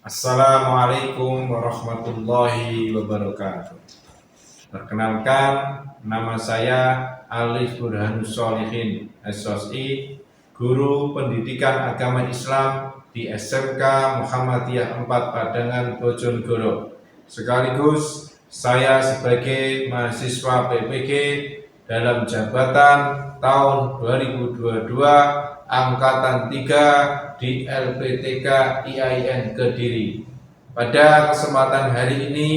Assalamualaikum warahmatullahi wabarakatuh. Perkenalkan, nama saya Alif Burhanus Sholihin SOSI, Guru Pendidikan Agama Islam di SMK Muhammadiyah 4 Padangan Bojonegoro. Sekaligus saya sebagai mahasiswa PPG dalam jabatan tahun 2022 Angkatan 3 di LPTK IAIN Kediri. Pada kesempatan hari ini,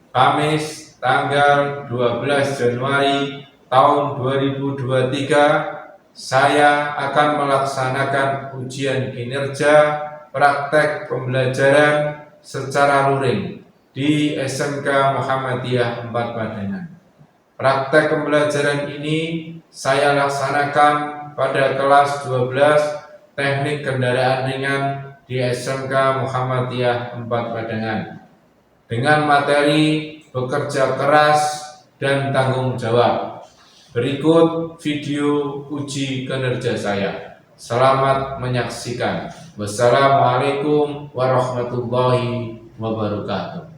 Kamis tanggal 12 Januari tahun 2023, saya akan melaksanakan ujian kinerja praktek pembelajaran secara luring di SMK Muhammadiyah 4 Padangan. Praktek pembelajaran ini saya laksanakan pada kelas 12 teknik kendaraan ringan di SMK Muhammadiyah 4 Padangan dengan materi bekerja keras dan tanggung jawab. Berikut video uji kinerja saya. Selamat menyaksikan. Wassalamualaikum warahmatullahi wabarakatuh.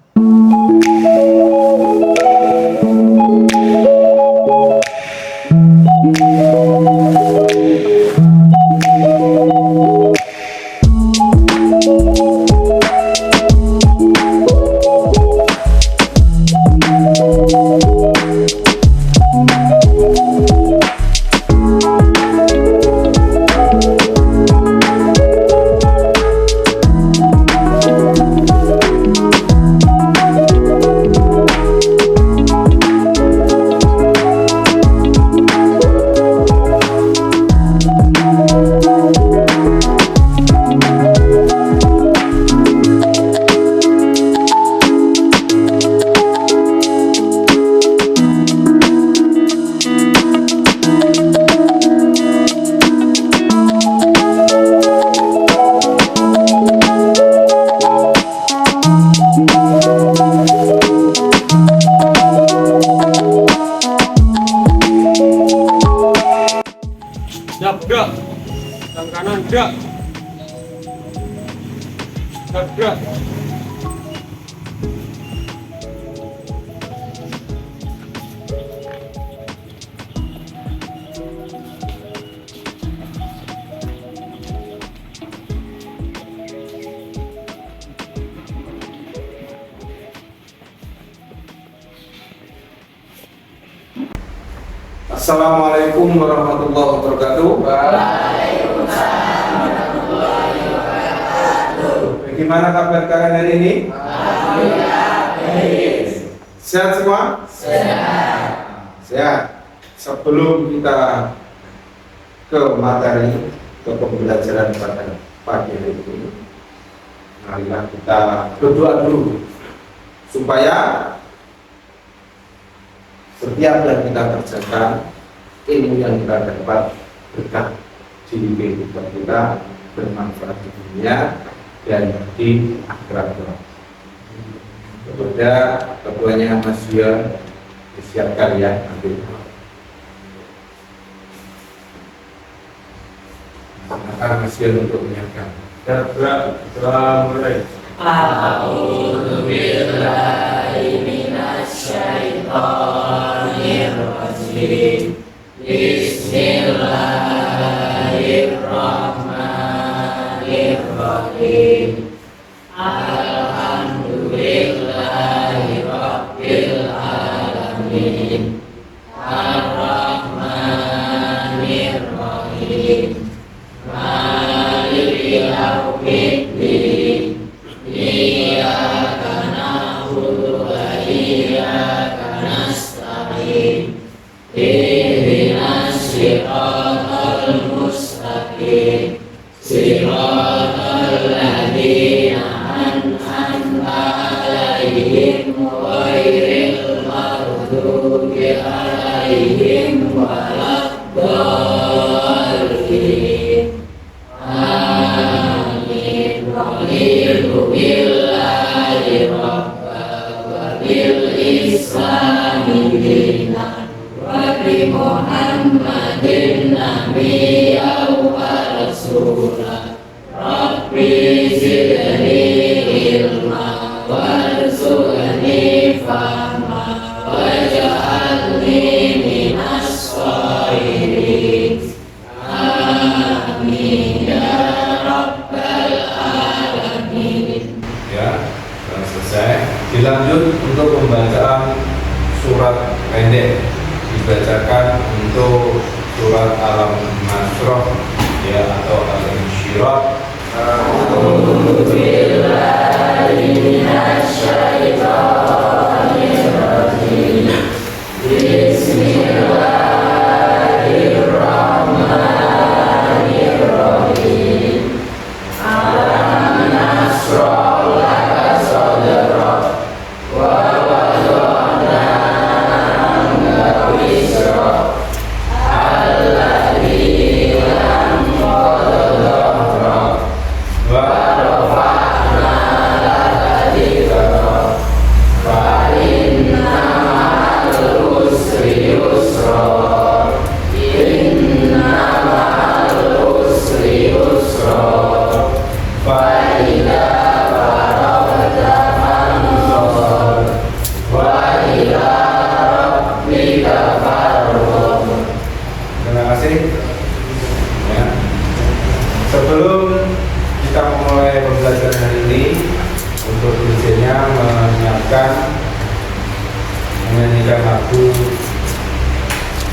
Gerak, tangan kanan gerak, gerak. Assalamualaikum warahmatullahi wabarakatuh. Waalaikumsalam warahmatullahi wabarakatuh. Bagaimana kabar kalian hari ini? Alhamdulillah baik. Sehat semua? Sehat. Sehat. Sebelum kita ke materi, ke pembelajaran pada pagi hari ini, marilah kita berdoa dulu supaya setiap yang kita kerjakan, ilmu yang kita dapat berkah di kehidupan kita, bermanfaat di dunia dan di akhirat. Kepada ketuanya Mas Dion, disiapkan ya nanti. Silakan Mas Dion untuk menyiapkan. Mulai. A'udzu billahi minasyaitonir rajim. Bismillahirrahmanirrahim. Alhamdulillahi rabbil alamin. Ar-Rahmanir Rahim. Maliki yaumiddin. Iyyaka na'budu wa iyyaka nasta'in. Ihdinas siratal mustaqim. Siratal ladzina an'amta 'alaihim ghairil maghdubi 'alaihim waladdallin. Amin. Raditu billahi rabban wa bil islami dinan wa bi Muhammadin nabiyyan wa rasulan. Rabbi zidni dibacakan untuk surat Al-Nasrah ya atau Al-Insyirah. Terima kasih. Ya. Sebelum kita memulai pembelajaran hari ini, untuk dosennya menyiapkan menyanyikan lagu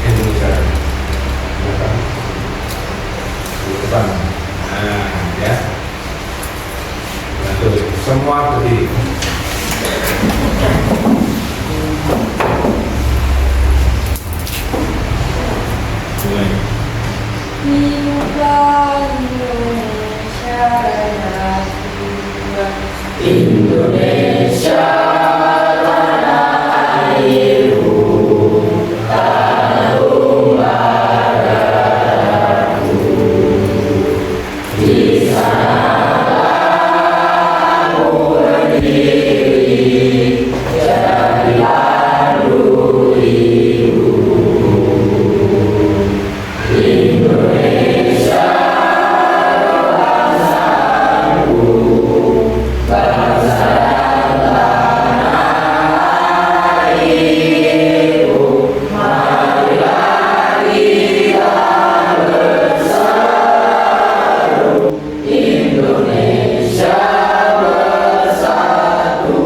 Indonesia. Di depan. Nah, ya. Nah, semua berdiri. Indonesia tanah airku, tanah darahku, di sana kamu berdiri jadi aduh ibu. Indonesia bangsaku, bangsa tanah airku, marilah kita bersatu, Indonesia bersatu.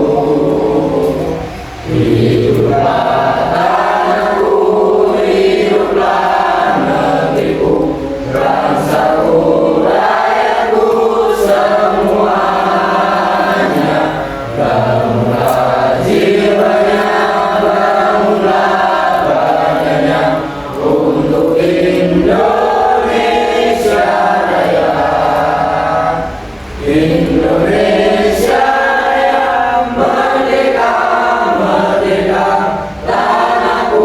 Hiduplah tanahku, hiduplah negeriku, bangsaku, rakyatku semuanya. Bangunlah jiwanya, bangunlah badannya untuk Indonesia Raya. Indonesia yang merdeka, merdeka, tanahku,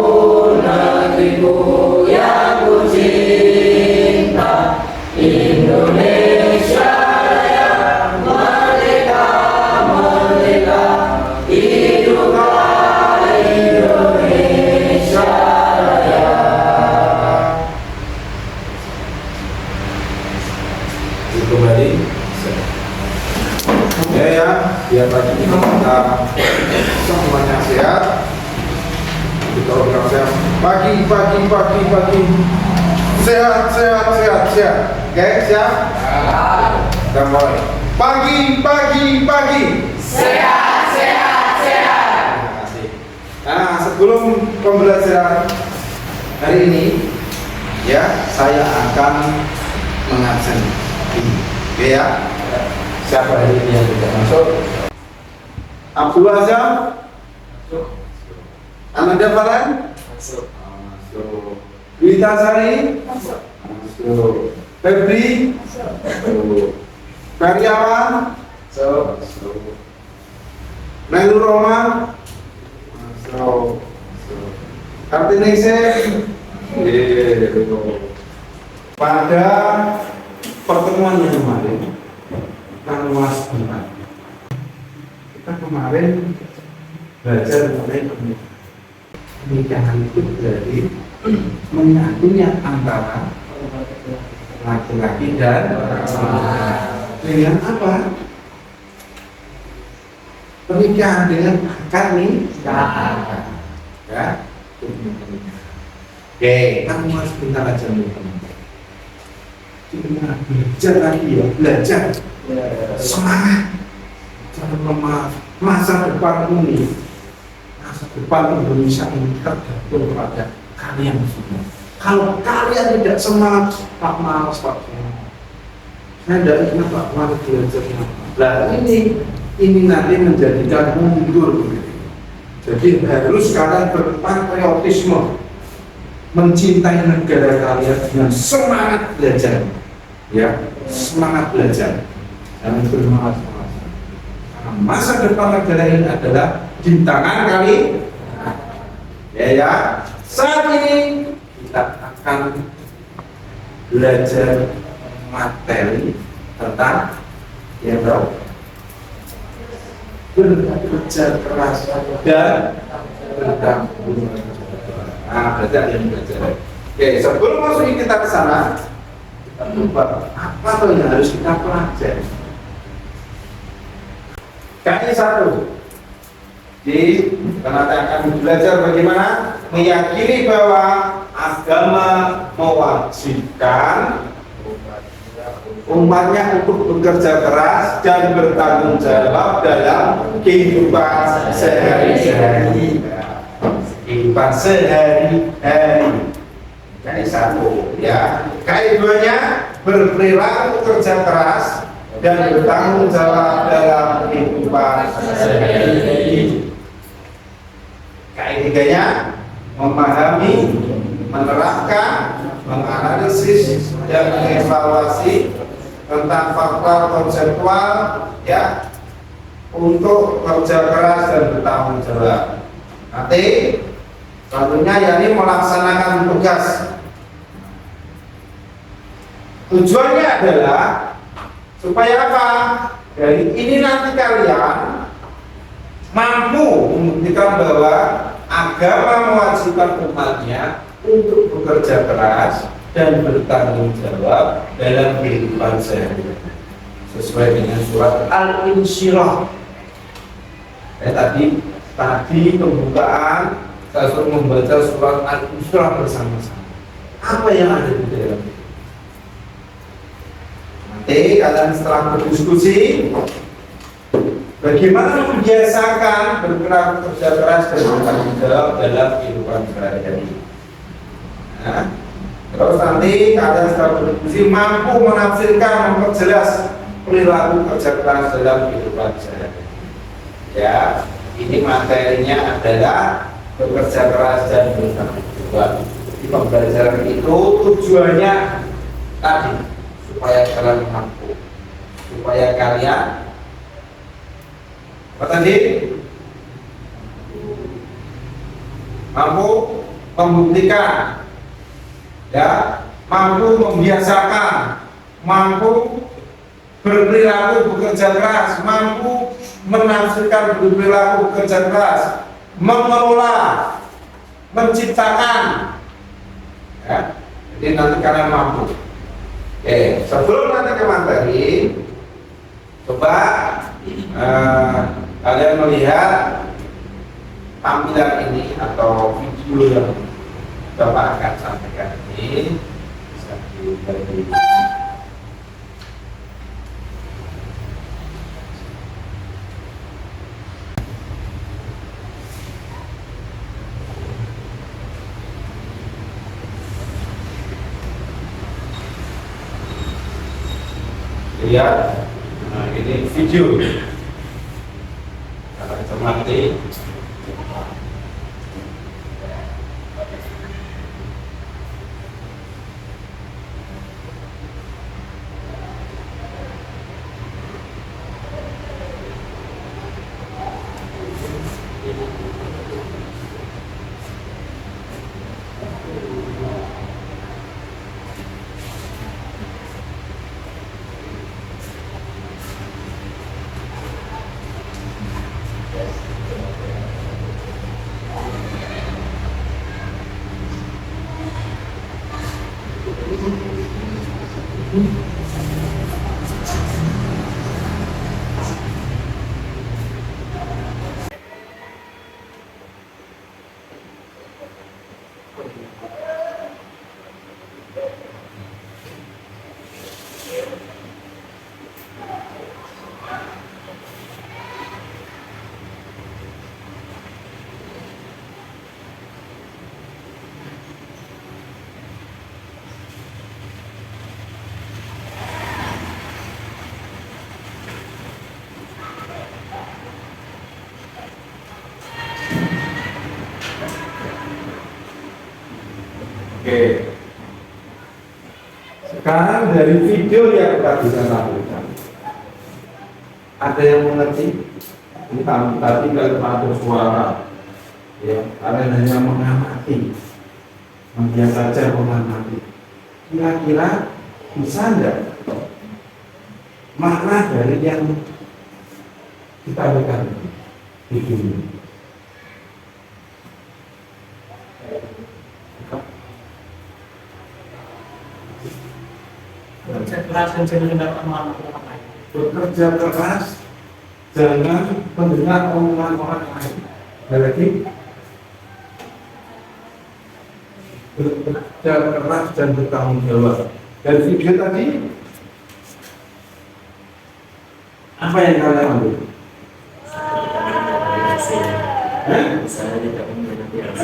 negeriku yang ku cinta. Indonesia yang merdeka, merdeka, hiduplah Indonesia Raya. Kembali. Ya, biar pagi ini kita semuanya sehat. Kita program sehat. Pagi. Sehat. Oke, siap? Kita mulai. Pagi. Sehat. Terima kasih. Nah, sebelum pembelajaran hari ini, ya, saya akan mengabsen ini. Oke ya? Siapa hari ini yang tidak masuk? Abdul Azam? Masuk. Ananda Farhan? Masuk. Masuk. Wita Sari? Masuk. Masuk. Febri? Masuk. Karyawan? Masuk. Nailur Roma? Masuk. Kartinese? Pada pertemuan yang kemarin, kita luas tentang kita kemarin belajar mengenai pernikahan. Pernikahan itu berarti menyatunya antara laki-laki dan perempuan. Dengan apa? Pernikahan dengan akad nikah. Ya. Oke, kamu harus pintar aja nih teman-teman. Belajar lagi ya, belajar. Semangat. Jangan lemah. Masa depan ini, masa depan Indonesia ini tergantung pada kalian semua. Kalau kalian tidak semangat, Pak malas Pak. Saya tidak ingat Pak malas belajarnya. Nah ini nanti menjadikan mundur. Jadi harus kalian berpatriotisme, mencintai negara kalian dengan semangat belajar, ya semangat belajar, jangan bermalas-malas. Karena masa depan negara ini adalah di tangan kalian. Ya, saat ini kita akan belajar materi tentang ya bro, bekerja keras dan bertanggung jawab. Nah, berarti ada yang belajar. Oke, sebelum masuk kita ke sana, kita coba apa tuh yang harus kita pelajari. Kali satu, karena kita akan belajar bagaimana meyakini bahwa agama mewajibkan umatnya untuk bekerja keras dan bertanggung jawab dalam kehidupan sehari-hari. Kehidupan sehari-hari. Kali satu, ya. Kali duanya berperilaku kerja keras dan bertanggung jawab dalam kehidupan sehari-hari. Kali tiganya memahami, menerapkan, menganalisis dan mengevaluasi tentang faktor konseptual ya untuk kerja keras dan bertanggung jawab. Nanti selanjutnya yakni melaksanakan tugas. Tujuannya adalah supaya apa? Dari ini nanti kalian mampu membuktikan bahwa agama mewajibkan umatnya untuk bekerja keras dan bertanggung jawab dalam kehidupan sehari-hari sesuai dengan surat Al-Insyirah. Tadi pembukaan saya suruh membaca surat Al-Insyirah bersama-sama. Apa yang ada di dalam itu? Nanti kalian setelah berdiskusi bagaimana membiasakan bergerak kerja keras dan bertanggung jawab dalam kehidupan sehari-hari. Nah, terus nanti kalian setelah berdiskusi mampu menafsirkan, memperjelas perilaku kerja keras dalam kehidupan sehari-hari. Ya, ini materinya adalah bekerja keras dan bertanggung jawab. Di pembelajaran itu tujuannya tadi supaya kalian mampu, supaya kalian apa tadi? Mampu membuktikan, ya, mampu membiasakan, mampu berperilaku bekerja keras, mampu menafsirkan berperilaku bekerja keras, mengelola, menciptakan, ya. Jadi nanti kalian mampu. Oke, sebelum nanti ke materi, coba kalian melihat tampilan ini atau video yang Bapak akan sampaikan ini bisa dibagi. Lihat, nah ini video. Kita cermati. Oke. Sekarang dari video yang tadi saya tampilkan, ada yang mengerti? Ini tadi kalau mengatur suara, ya, kalian hanya mengamati, dia saja mengamati. Kira-kira bisa enggak makna dari yang kita berikan di sini? Bekerja keras dan jangan mendengar omongan orang lain. Bekerja keras, jangan mendengar omongan orang lain. Lagi bekerja keras dan bertanggung jawab. Dan video tadi apa yang kalian ambil?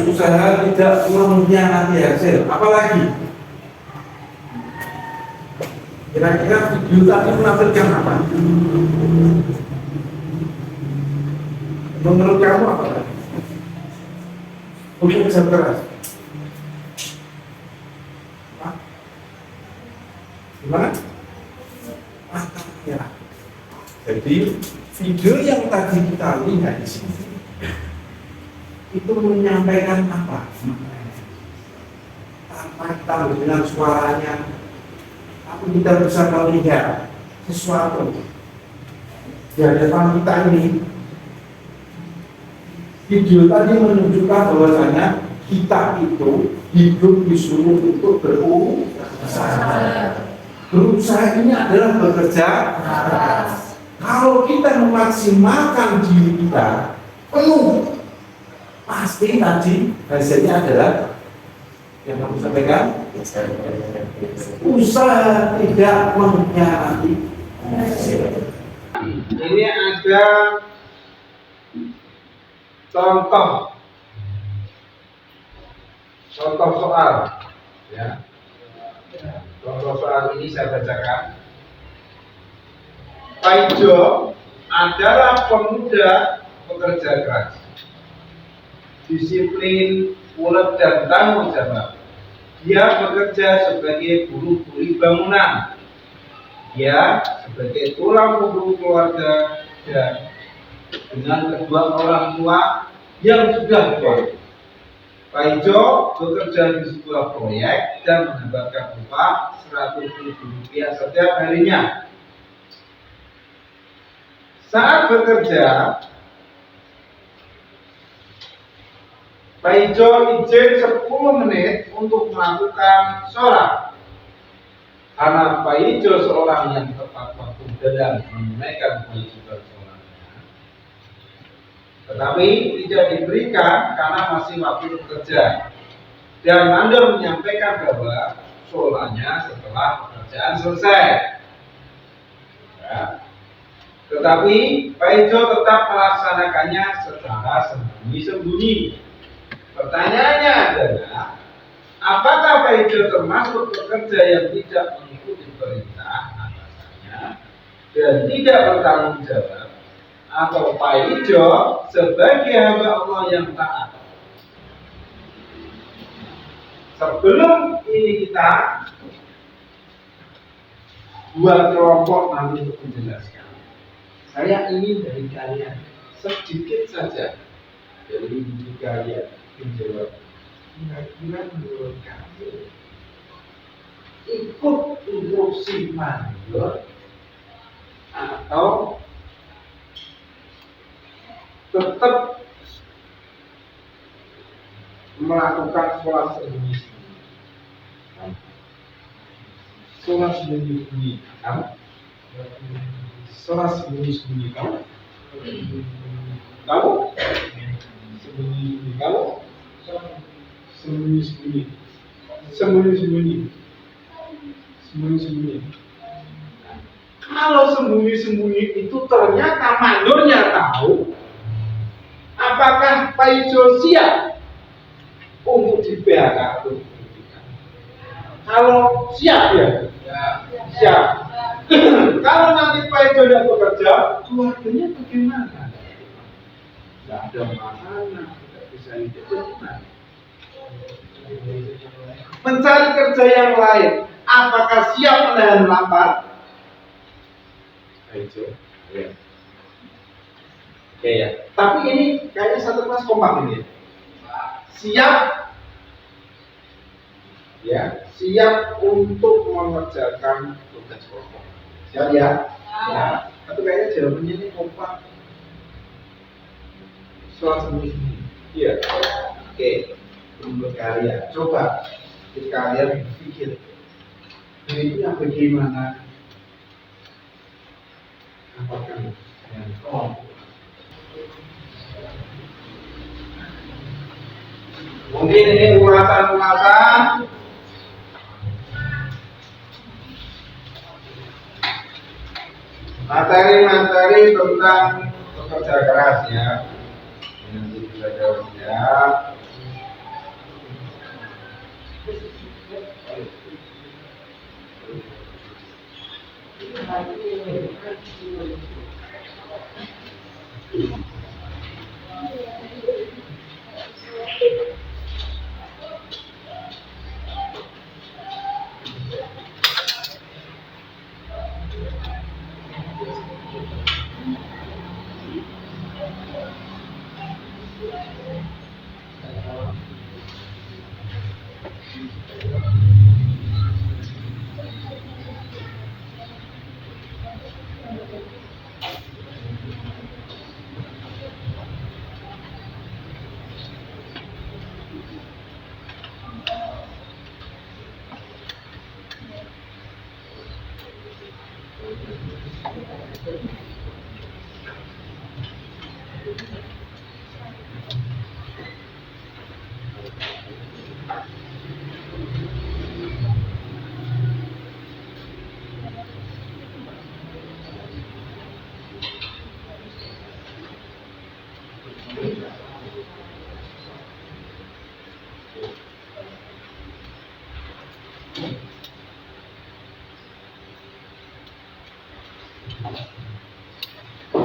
Usaha tidak mengkhianati hasil. Apalagi? Kira-kira video tadi menampilkan apa? Menurut kamu apa? Mungkin kerja keras. Gimana? Mantap ya. Jadi video yang tadi kita lihat di sini itu menyampaikan apa? Tanpa kita mendengar suaranya, tapi kita bisa melihat sesuatu di hadapan kita ini. Video tadi menunjukkan bahwasanya kita itu hidup disuruh untuk berusaha. Berusaha ini adalah bekerja keras. Kalau kita memaksimalkan diri kita penuh, pasti tadi hasilnya adalah yang kamu sampaikan, usaha tidak mengkhianati hasil. Ini ada contoh soal, ya. Contoh soal ini saya bacakan. Pak Ijo adalah pemuda pekerja keras, disiplin, ulet dan tanggung jawab. Dia bekerja sebagai buruh kuli bangunan. Dia sebagai tulang punggung keluarga dan dengan kedua orang tua yang sudah tua. Pak Ijo bekerja di sebuah proyek dan mendapatkan upah Rp100.000 setiap harinya. Saat bekerja, Pak Ijo izin 10 menit untuk melakukan sholat. Karena Pak Ijo seorang yang tepat waktu dan menunaikan kewajiban sholatnya, tetapi tidak diberikan karena masih waktu bekerja. Dan Anda menyampaikan bahwa sholatnya setelah pekerjaan selesai. Ya. Tetapi Pak Ijo tetap melaksanakannya secara sembunyi-sembunyi. Pertanyaannya adalah, apakah Pak Ijo termasuk pekerja yang tidak mengikuti perintah atasannya dan tidak bertanggung jawab, atau Pak Ijo sebagai hamba Allah yang taat? Sebelum ini kita buat kelompok nanti untuk menjelaskan. Saya ingin dari kalian sedikit saja dari kalian menjawab. Kira-kira menurut kamu ikut instruksi mandor atau tetap melakukan sholat sembunyi-sembunyi? Sholat sembunyi-sembunyi kamu? Sholat sembunyi-sembunyi kamu? Kamu? Sembunyi-sembunyi kamu? Sembunyi-sembunyi. Sembunyi-sembunyi. Sembunyi-sembunyi. Kalau sembunyi-sembunyi itu ternyata mandornya tahu, apakah Pak Ijo siap untuk di PHK atau dihentikan? Kalau siap ya? Siap. Kalau nanti Pak Ijo tidak bekerja, keluarganya bagaimana? Tidak ada makanan, tidak bisa hidup, bagaimana? mencari kerja yang lain. Apakah siap menahan lapar? Ayo, ya. Oke ya. Tapi ini kayaknya satu kelas kompak ini. Siap, ya, siap untuk mengerjakan tugas pokok. Siap ya? Ya. Tapi kayaknya jawabannya ini kompak. Soal sendiri. Iya. Oke. Menurut kalian, coba kalian berpikir. Ini yang bagaimana? Apakah yang mungkin ini ulasan-ulasan materi-materi tentang pekerja keras ya. Nanti kita jawab ya.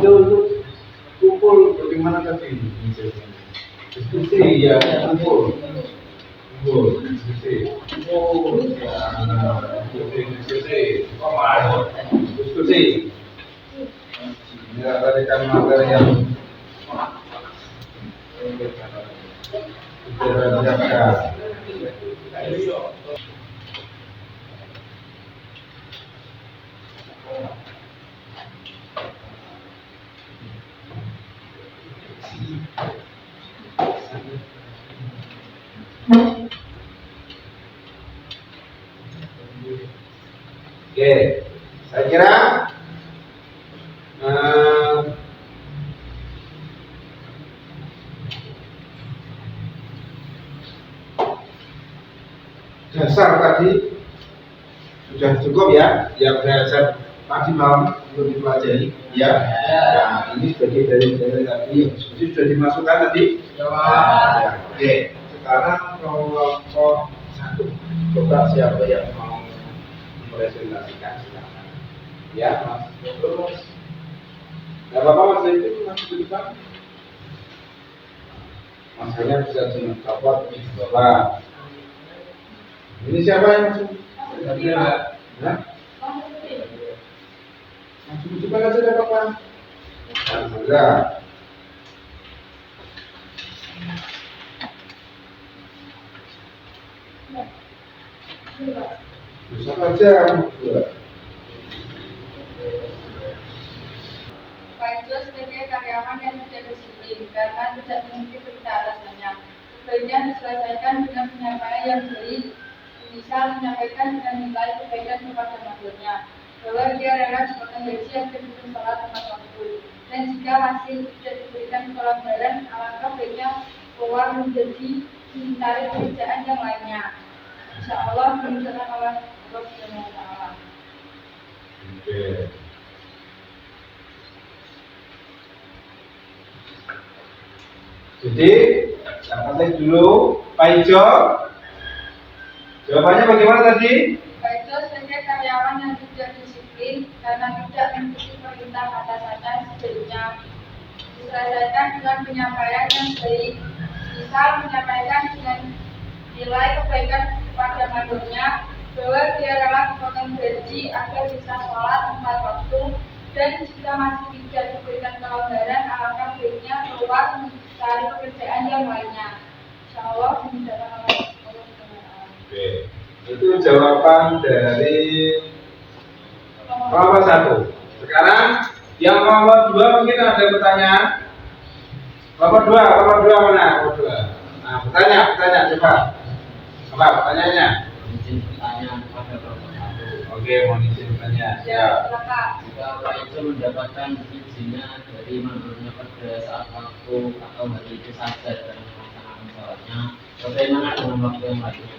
Itu untuk kumpul bagaimana tadi? Diskusi ya, kumpul diskusi. Oh, ya, diskusi. Diskusi. Ya, tadi kan materi yang kita Oke, saya kira dasar tadi sudah cukup ya, yang dasar tadi malam belum dipelajari ya. Nah, ini sebagai dari tadi yang sudah dimasukkan tadi. Ya. Oke, sekarang kelompok satu, coba siapa yang mau presentasikan silakan. Ya, Mas. Terus. Enggak apa-apa Mas itu masih di depan. Masanya bisa dicoba di bawah. Ini siapa yang masuk? Ya. Masuk di depan aja enggak apa-apa. Alhamdulillah. Bisa aja. Pak itu sebagai karyawan yang tidak disiplin karena tidak mengikuti perintah atasannya. Sebaiknya diselesaikan dengan penyampaian yang baik, misal menyampaikan dengan nilai kebaikan kepada makhluknya, bahwa dia rela dimakan gaji yang berdasarkan sholat tepat waktu. Dan jika masih tidak diberikan pelanggaran, alangkah baiknya keluar menjadi mencari pekerjaan yang lainnya. Insya Allah berjalan Allah Subhanahu wa Ta'ala. Oke. Jadi, yang penting dulu, Pak Ijo. Jawabannya bagaimana tadi? Pak itu sebagai karyawan yang tidak disiplin karena tidak mengikuti perintah atasannya, sebaiknya diselesaikan dengan penyampaian yang baik, misal menyampaikan dengan nilai kebaikan kepada mandornya bahwa dia rela dipotong gaji agar bisa sholat 4 waktu, dan jika masih tidak diberikan kelonggaran, alangkah baiknya keluar mencari pekerjaan yang lainnya. Insya Allah dimudahkan oleh Allah SWT. Oke, itu jawaban dari kelompok 1. Sekarang yang kelompok 2 mungkin ada pertanyaan. Kelompok 2 mana? Kelompok 2. Nah, bertanya coba. Apa pertanyaannya? Izin pertanyaan kepada kelompok 1. Oke, mau izin bertanya. Ya, silakan. Jika Pak itu mendapatkan izinnya dari mandornya pada saat waktu atau hari itu saja dan melaksanakan sholatnya, bagaimana dengan waktu yang lainnya?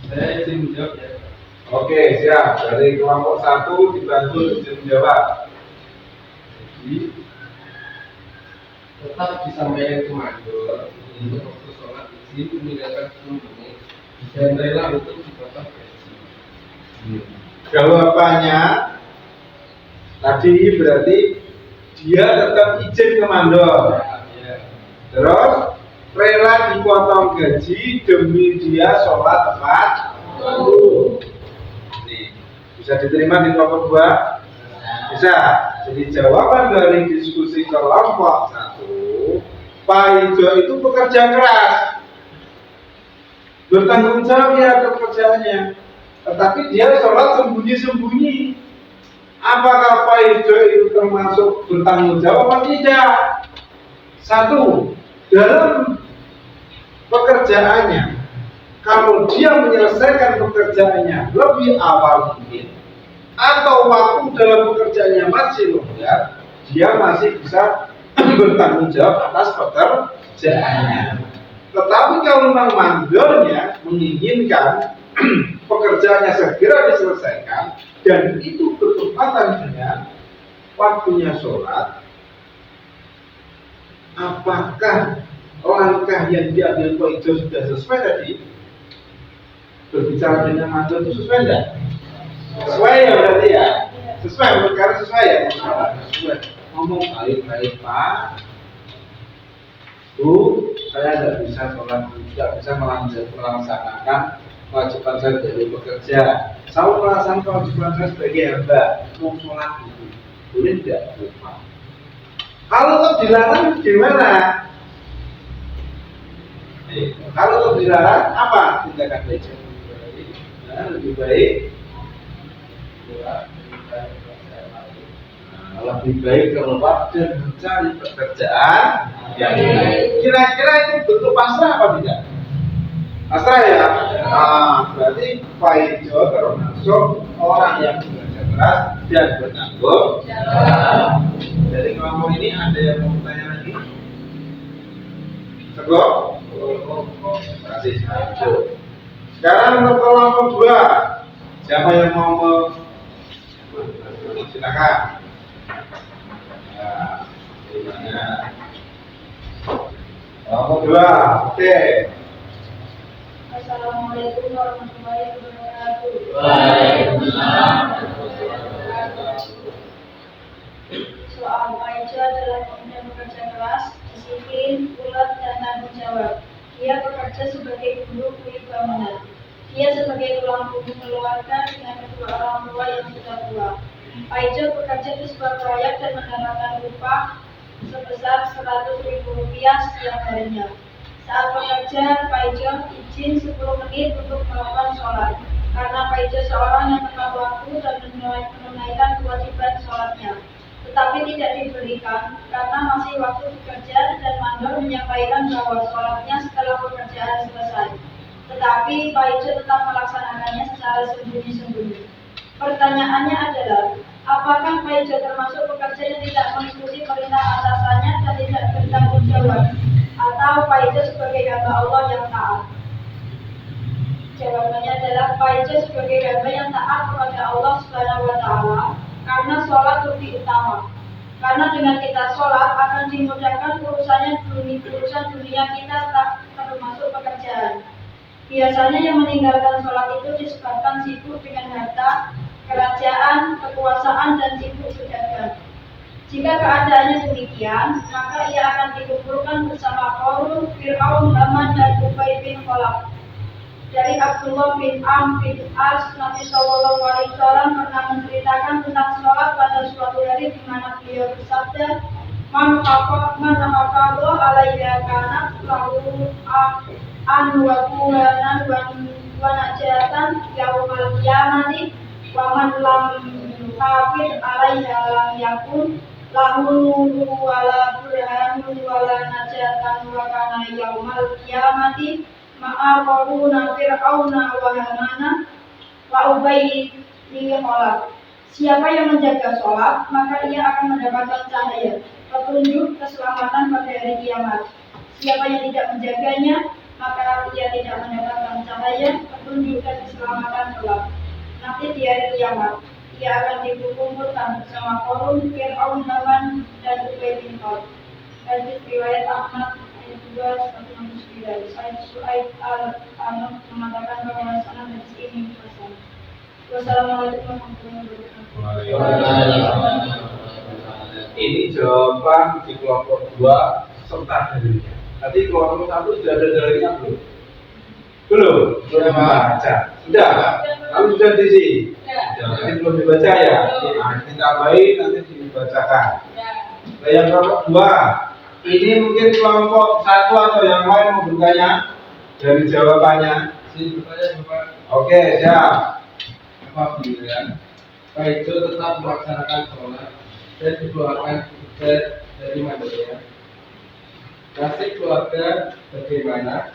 Saya izin menjawab ya. Oke, siap. Dari kelompok 1 dibantu izin menjawab. Jadi tetap disampaikan ke mandor untuk waktu sholat izin meninggalkan 10 menit dan rela untuk dipotong gaji. Jawabannya tadi berarti dia tetap izin ke mandor. Ya. Terus rela dipotong gaji demi dia sholat tepat waktu. Nih, bisa diterima di kelompok 2? Bisa. Jadi jawaban dari diskusi kelompok 1, Pak Ijo itu bekerja keras, bertanggung jawab ya pekerjaannya, tetapi dia sholat sembunyi-sembunyi. Apakah Pak Ijo itu termasuk bertanggung jawab atau tidak? 1, dalam pekerjaannya, kalau dia menyelesaikan pekerjaannya lebih awal mungkin, atau waktu dalam pekerjaannya masih longgar, dia masih bisa bertanggung jawab atas pekerjaannya. Tetapi kalau memang mandornya menginginkan pekerjaannya segera diselesaikan dan itu bertepatan dengan waktunya sholat, apakah langkah yang diambil Pak Ijo sudah sesuai tadi? Berbicara dengan mandor itu sesuai tidak? Sesuai ya berarti ya? Sesuai, karena sesuai ya? Sesuai. Ngomong baik-baik Pak, Bu, saya tidak bisa sholat, tidak bisa melaksanakan kewajiban saya sebagai pekerja. Saya melaksanakan kewajiban saya sebagai hamba, mau sholat itu boleh tidak? Lupa. Kalau tetap dilarang gimana? Kalau tetap dilarang, apa tindakan baik? Lebih baik. Lebih baik keluar dan mencari pekerjaan yang lain. Kira-kira itu bentuk pasrah apa tidak? Pasrah ya? Berarti Pak Ijo termasuk orang yang bekerja keras dan bertanggung jawab. Dari kelompok ini ada yang mau bertanya lagi? Teguh? Terima kasih. Sekarang untuk kelompok 2, siapa yang mau silakan. Kelompok 2, oke. Assalamualaikum warahmatullahi wabarakatuh. Waalaikumsalam. Soal Pak Ijo adalah pemuda bekerja keras, disiplin, ulet, dan tanggung jawab. Dia bekerja sebagai guru kuli bangunan. Dia sebagai tulang punggung keluarga dengan kedua orang tua yang sudah tua. Pak Ijo bekerja di sebuah proyek dan mendapatkan upah sebesar Rp100.000 setiap harinya. Saat bekerja, Pak Ijo izin 10 menit untuk melakukan sholat, karena Pak Ijo seorang yang tepat waktu dan menunaikan kewajiban sholatnya. Tetapi tidak diberikan karena masih waktu bekerja dan mandor menyampaikan bahwa sholatnya setelah pekerjaan selesai. Tetapi Pak Ijo tetap melaksanakannya secara sembunyi-sembunyi. Pertanyaannya adalah, apakah Pak Ijo termasuk pekerja yang tidak mengikuti perintah atasannya dan tidak bertanggung jawab, atau Pak Ijo sebagai hamba Allah yang taat? Jawabannya adalah Pak Ijo sebagai hamba yang taat kepada Allah Subhanahu wa Ta'ala, karena sholat lebih utama. Karena dengan kita sholat akan dimudahkan urusan dunia kita, tak termasuk pekerjaan. Biasanya yang meninggalkan sholat itu disebabkan sibuk dengan harta, kerajaan, kekuasaan, dan sibuk berdagang. Jika keadaannya demikian, maka ia akan dikumpulkan bersama Qarun, Fir'aun, Haman, dan Ubay bin sholat. Dari Abdullah bin Amr bin As, Nabi Sallallahu Alaihi Wasallam pernah menceritakan tentang sholat pada suatu hari di mana beliau bersabda, Man hafadha alaiha kanat lahu an wa qulanan wa najatan yaumal qiyamati wa man lam hafid alaiha lam yakun lahu nuru wala burhanun wala najatan wa kana yaumal qiyamati ma'aqaruna fir'auna wa hamana wa ubay bin khalaf. Siapa yang menjaga sholat, maka ia akan mendapatkan cahaya, petunjuk, keselamatan pada hari kiamat. Siapa yang tidak menjaganya, maka ia tidak mendapatkan cahaya, petunjuk, dan keselamatan kelak. Nanti di hari kiamat, ia akan dikumpulkan bersama Qarun, Fir'aun, Haman, dan Ubay bin Khalaf. Hadis riwayat Ahmad juga seperti yang dari Su'aib al-Anuf mengatakan bahwa sanad hadis ini hasan. Wassalamualaikum warahmatullahi wabarakatuh. Ini jawaban di kelompok 2 serta dalilnya. Tadi kelompok 1 sudah ada dalilnya belum? Belum dibaca. Sudah? Kamu sudah di sini? Nanti belum dibaca ya? Nah, kita tambahin nanti dibacakan. Nah, yang kelompok 2 ini mungkin kelompok 1 atau yang lain mau bertanya dari jawabannya. Sini bertanya Bapak. Oke, siap. Apabila Kaido tetap melaksanakan sholat dan dikeluarkan dari mandornya, nasib keluarga bagaimana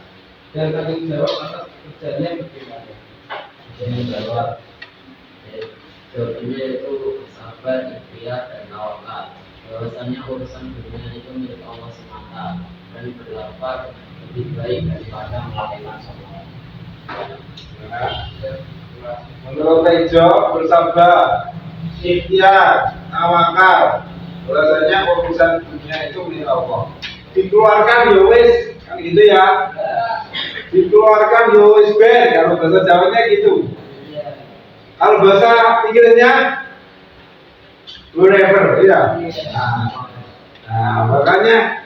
dan tanggung jawab atas pekerjaannya bagaimana? Jadi jawab, jawabannya itu sabar, ikhtiar, dan tawakal. Bahwasanya urusan dunia itu milik Allah semata dan berlapar lebih baik daripada melakukan sholat. Menurut Tejo, bersabar, ikhtiar, tawakal. Bahwasanya urusan dunia itu milik Allah. Dikeluarkan ya wis, kan gitu ya. Dikeluarkan ya wis ben, kalau bahasa Jawanya gitu. Kalau bahasa Inggrisnya whatever, ya. Nah, makanya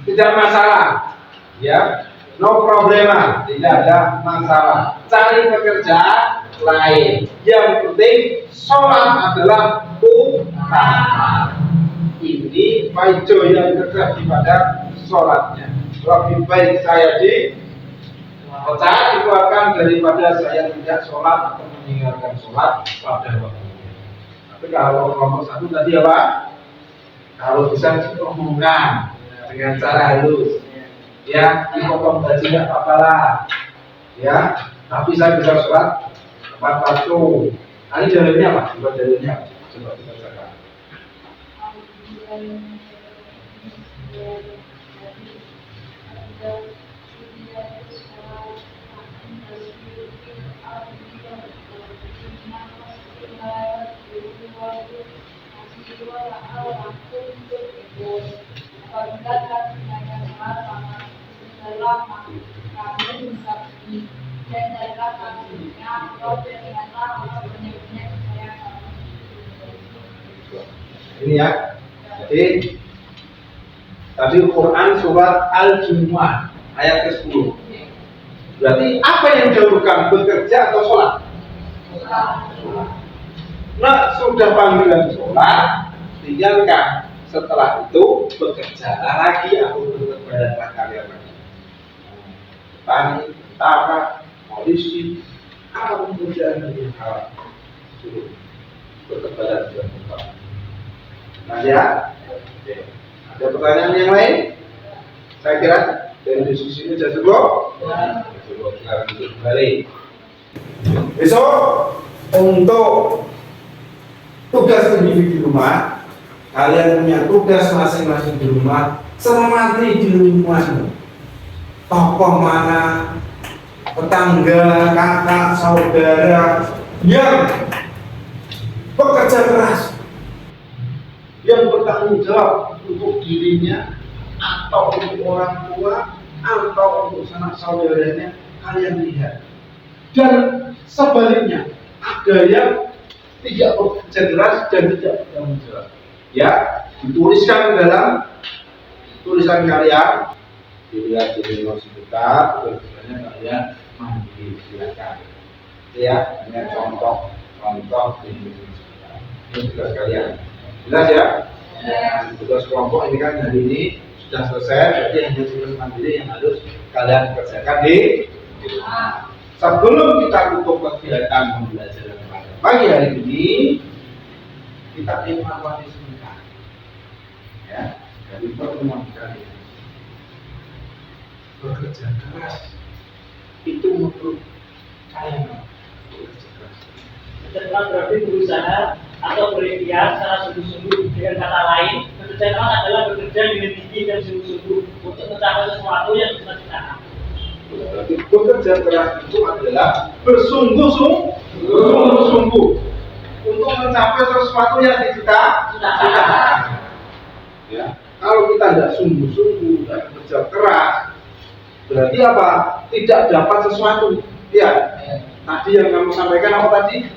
tidak masalah, ya. No problema, tidak ada masalah. Cari pekerjaan lain. Yang penting sholat adalah utama. Ini Paijo yang tegas pada sholatnya. Lebih baik saya dipecat, dikeluarkan daripada saya tidak sholat atau meninggalkan sholat pada waktunya. Tapi kalau kelompok 1 tadi apa? Kalau bisa diomongkan dengan cara halus. Ya, dipotong gaji nggak apa-apa lah, ya. Tapi saya bisa sholat tepat waktu. Nah, ini dalilnya apa? Coba dalilnya, coba kita baca. Ini ya. Jadi tadi Quran surat Al-Jumu'ah ayat ke-10. Berarti apa yang didahulukan, bekerja atau sholat? Nah, sudah panggilan sholat, tinggalkan. Setelah itu bekerja lagi atau berkebadanlah kalian lagi. Tani, tentara, polisi, apa pekerjaan yang halal? Suruh berkebadan dan berkebadan. Nah ya, oke. Ada pertanyaan yang lain? Saya kira dari diskusi ini sudah cukup. Cukup, kita lanjut kembali. Besok untuk tugas individu di rumah, kalian punya tugas masing-masing di rumah. Semati di rumah. Tokoh mana, tetangga, kakak, saudara yang bekerja keras, yang bertanggung jawab untuk dirinya atau untuk orang tua atau untuk sanak saudaranya, kalian lihat. Dan sebaliknya, ada yang tidak bekerja keras dan tidak bertanggung jawab. Ya, dituliskan dalam tulisan kalian dilihat di rumah sebentar, tujuannya kalian mandi silakan. Ya, ini contoh di rumah sebentar. Ini tugas kalian. Jelas ya? Tugas kelompok ini kan hari ini sudah selesai, berarti hanya tugas mandiri yang harus kalian kerjakan di rumah. Sebelum kita tutup kegiatan pembelajaran pada pagi hari ini, kita evaluasi sebentar. Ya, dari pertemuan kali ini. Bekerja keras itu menurut kalian bekerja keras. Bekerja berarti berusaha atau berikhtiar secara sungguh-sungguh. Dengan kata lain, bekerja keras adalah bekerja dengan gigih dan sungguh-sungguh untuk mencapai sesuatu yang cita-citakan. Berarti bekerja keras itu adalah bersungguh-sungguh untuk mencapai sesuatu yang dicita-citakan. Ya, kalau kita tidak sungguh-sungguh dan bekerja keras, berarti apa? Tidak dapat sesuatu. Ya, tadi yang kamu sampaikan apa tadi?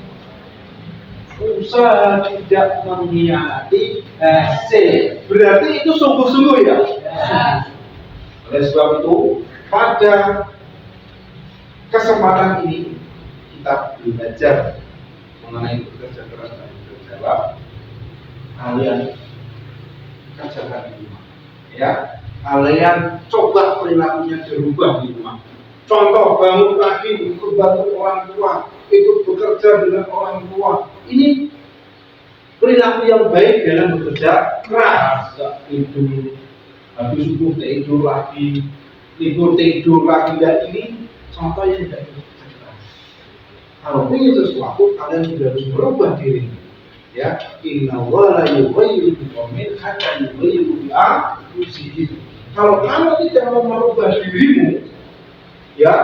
Usaha tidak mengkhianati hasil. Berarti itu sungguh-sungguh ya. Oleh sebab itu, pada kesempatan ini kita belajar mengenai bekerja keras dan berjawab. Kalian kerjakan di rumah, ya. Kalian coba perilakunya dirubah di rumah. Contoh, bangun pagi ikut bantu orang tua, ikut bekerja dengan orang tua. Ini perilaku yang baik dalam bekerja keras. Tidur, habis subuh tidur lagi, libur tidur lagi. Dan ini contoh yang tidak bekerja keras. Kalau ingin sesuatu, kalian sudah harus merubah diri. Ya, inna wala yughayyiru biqaumin hatta yughayyiru bi anfusihim. Kalau kamu tidak mau merubah dirimu, ya,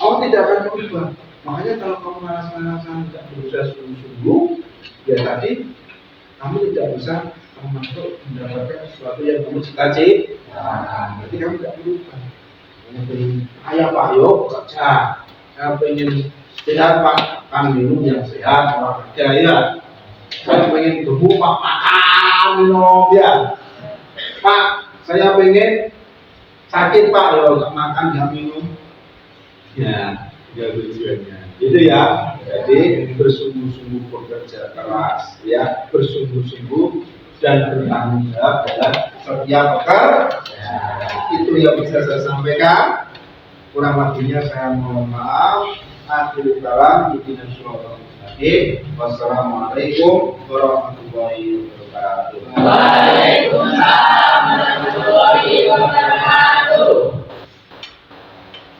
kamu tidak akan berubah. Makanya kalau kamu merasa tidak berusaha sungguh-sungguh, ya tadi kamu tidak bisa termasuk mendapatkan sesuatu yang kamu cita-citakan. Berarti kamu tidak berubah. Kamu pengen kaya Pak, yuk kerja. Kamu pengen sehat Pak, kan minum yang sehat, olahraga ya. Saya pengen gemuk Pak, makan minum ya. Pak, saya pengen sakit Pak, ya nggak makan nggak minum. Ya, nggak tujuannya. Gitu ya. Jadi bersungguh-sungguh bekerja keras, ya, bersungguh-sungguh dan bertanggung jawab dalam setiap pekerjaan. Itu yang bisa saya sampaikan. Kurang lebihnya saya mohon maaf. Akhirul kalam, bikinan surah Al-Mustaqim. Wassalamualaikum warahmatullahi wabarakatuh. Waalaikumsalam warahmatullahi wabarakatuh.